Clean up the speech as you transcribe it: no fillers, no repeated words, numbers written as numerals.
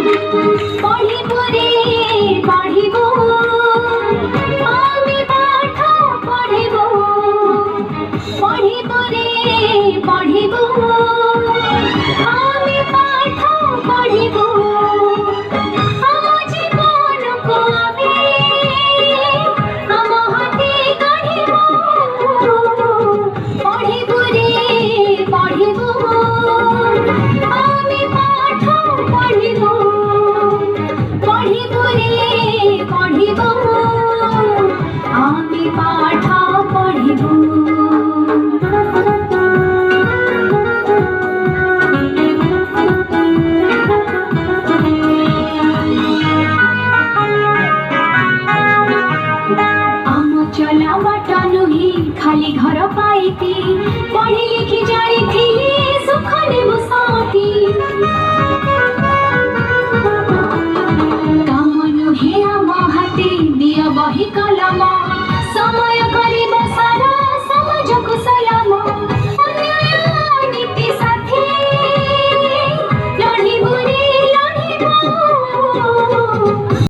पढ़िबो रे पढ़िबो आमे पाठ पढ़िबो पढ़िबो रे पढ़िबो आमे पाठ पढ़िबो हम जीवन को आमे हम हाथे गढ़िबो पढ़िबो रे पढ़िबो आमे पाठ पढ़िबो पढ़िबो रे पढ़िबो आमे पाठ पढ़िबो। चला बाटा नुही खाली घर पाइती पढ़ी लिखी जाई थी सुख नेबो साथी काम नुहे आम हाथे दिया बही कलम समय